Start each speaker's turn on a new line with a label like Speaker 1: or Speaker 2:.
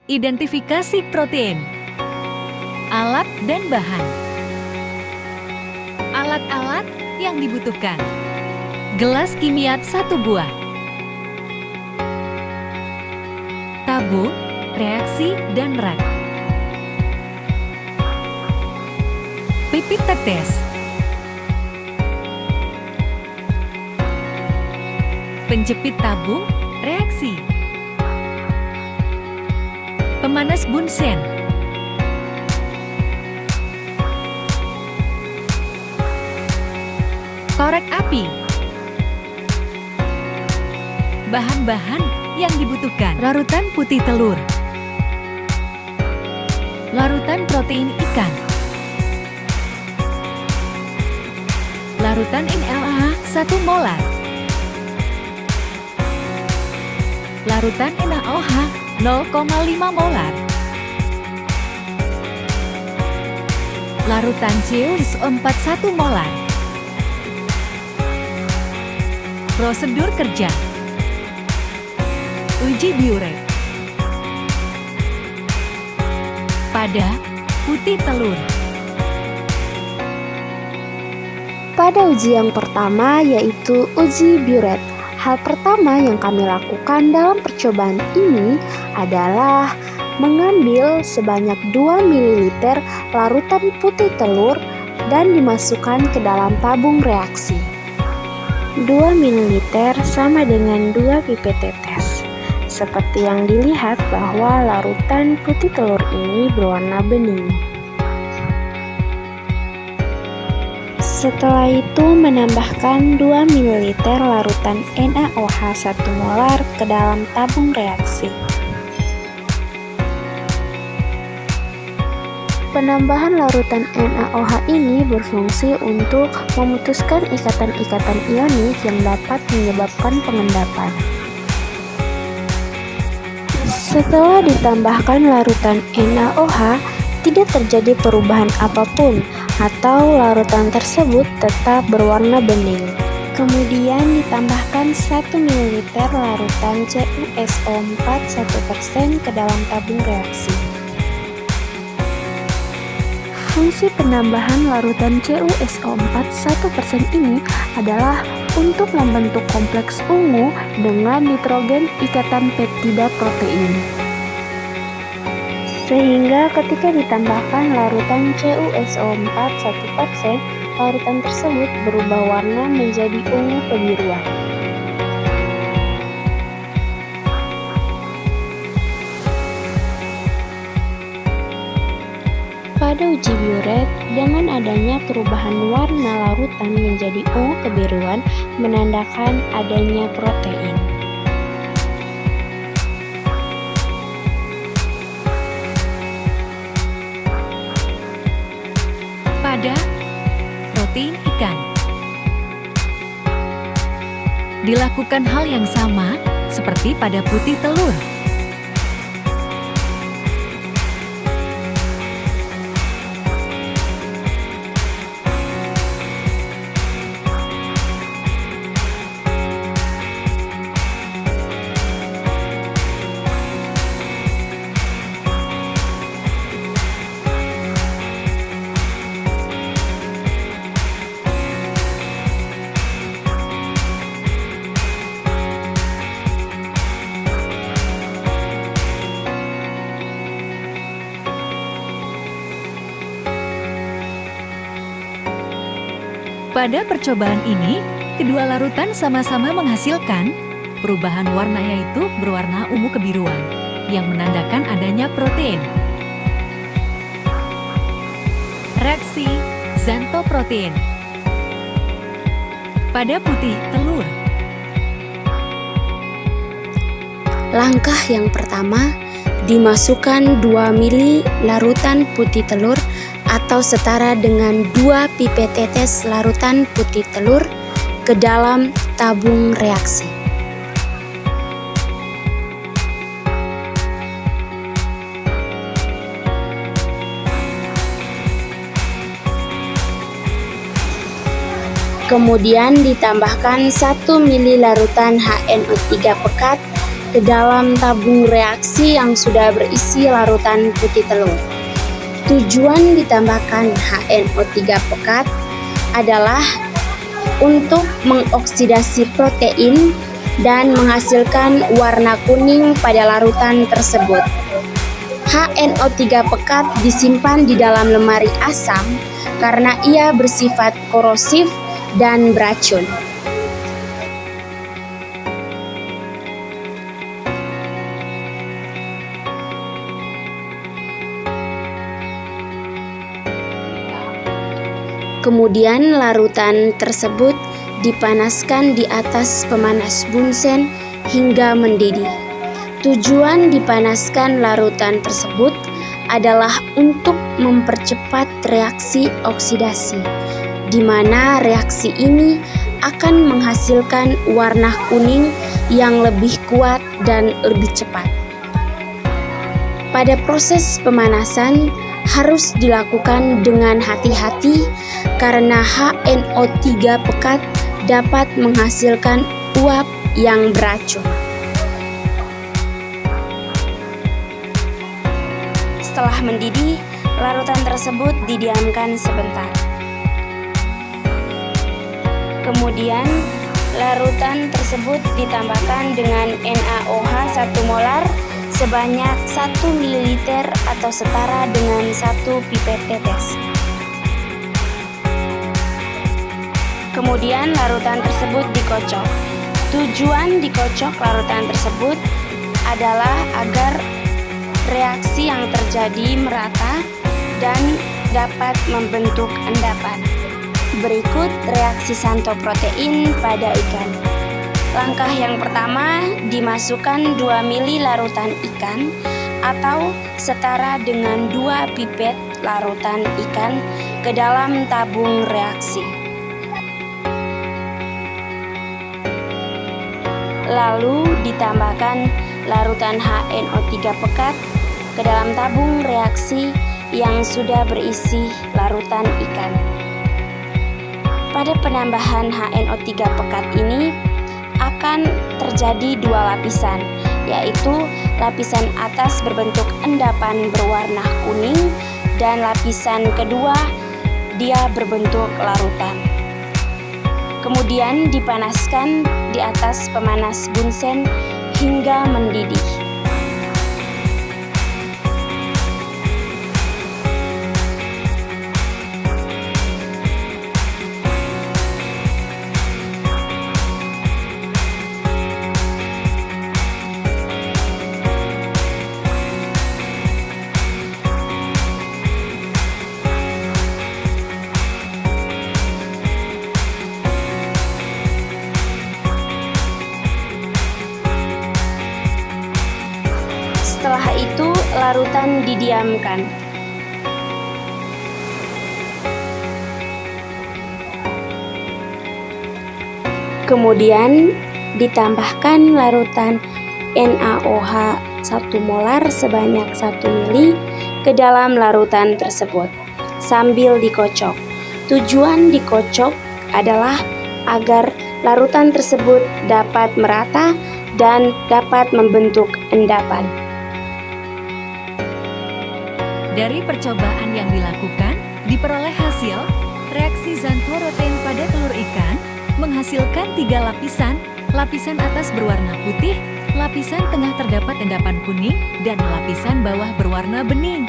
Speaker 1: Identifikasi protein. Alat dan bahan. Alat-alat yang dibutuhkan. Gelas kimia 1 buah. Tabung, reaksi, dan rak. Pipet tetes. Penjepit tabung, reaksi. Pemanas bunsen. Korek api. Bahan-bahan yang dibutuhkan: larutan putih telur, larutan protein ikan, larutan NaOH 1 molar, larutan NaOH 0,5 molar, larutan CuO4 1 molar. Prosedur kerja. Uji biuret. Pada putih telur.
Speaker 2: Pada uji yang pertama yaitu uji biuret, hal pertama yang kami lakukan dalam percobaan ini adalah mengambil sebanyak 2 ml larutan putih telur dan dimasukkan ke dalam tabung reaksi. 2 ml sama dengan 2 pipet tetes. Seperti yang dilihat bahwa larutan putih telur ini berwarna bening. Setelah itu menambahkan 2 ml larutan NaOH 1 molar ke dalam tabung reaksi. Penambahan larutan NaOH ini berfungsi untuk memutuskan ikatan-ikatan ionik yang dapat menyebabkan pengendapan. Setelah ditambahkan larutan NaOH, tidak terjadi perubahan apapun atau larutan tersebut tetap berwarna bening. Kemudian ditambahkan 1 ml larutan CuSO4 1% ke dalam tabung reaksi. Fungsi penambahan larutan CuSO4 1% ini adalah untuk membentuk kompleks ungu dengan nitrogen ikatan peptida protein. Sehingga ketika ditambahkan larutan CuSO4 1%, larutan tersebut berubah warna menjadi ungu kebiruan. Pada uji biuret, dengan adanya perubahan warna larutan menjadi ungu kebiruan menandakan adanya protein.
Speaker 1: Pada protein ikan, dilakukan hal yang sama seperti pada putih telur. Pada percobaan ini, kedua larutan sama-sama menghasilkan perubahan warna yaitu berwarna ungu kebiruan yang menandakan adanya protein. Reaksi xanthoprotein. Pada putih telur.
Speaker 2: Langkah yang pertama, dimasukkan 2 ml larutan putih telur atau setara dengan 2 pipet tetes larutan putih telur ke dalam tabung reaksi. Kemudian ditambahkan 1 ml larutan HNO3 pekat ke dalam tabung reaksi yang sudah berisi larutan putih telur. Tujuan ditambahkan HNO3 pekat adalah untuk mengoksidasi protein dan menghasilkan warna kuning pada larutan tersebut. HNO3 pekat disimpan di dalam lemari asam karena ia bersifat korosif dan beracun. Kemudian larutan tersebut dipanaskan di atas pemanas Bunsen hingga mendidih. Tujuan dipanaskan larutan tersebut adalah untuk mempercepat reaksi oksidasi, di mana reaksi ini akan menghasilkan warna kuning yang lebih kuat dan lebih cepat. Pada proses pemanasan harus dilakukan dengan hati-hati karena HNO3 pekat dapat menghasilkan uap yang beracun. Setelah mendidih, larutan tersebut didiamkan sebentar. Kemudian, larutan tersebut ditambahkan dengan NaOH 1 molar sebanyak 1 ml atau setara dengan 1 pipet tetes. Kemudian larutan tersebut dikocok. Tujuan dikocok larutan tersebut adalah agar reaksi yang terjadi merata dan dapat membentuk endapan. Berikut reaksi santoprotein pada ikan. Langkah yang pertama, dimasukkan 2 ml larutan ikan atau setara dengan 2 pipet larutan ikan ke dalam tabung reaksi. Lalu ditambahkan larutan HNO3 pekat ke dalam tabung reaksi yang sudah berisi larutan ikan. Pada penambahan HNO3 pekat ini akan terjadi 2 lapisan, yaitu lapisan atas berbentuk endapan berwarna kuning dan lapisan kedua dia berbentuk larutan. Kemudian dipanaskan di atas pemanas Bunsen hingga mendidih. Setelah itu, larutan didiamkan. Kemudian ditambahkan larutan NaOH 1 molar sebanyak 1 ml ke dalam larutan tersebut sambil dikocok. Tujuan dikocok adalah agar larutan tersebut dapat merata dan dapat membentuk endapan.
Speaker 1: Dari percobaan yang dilakukan, diperoleh hasil reaksi xanthorotein pada telur ikan menghasilkan 3 lapisan. Lapisan atas berwarna putih, lapisan tengah terdapat endapan kuning, dan lapisan bawah berwarna bening.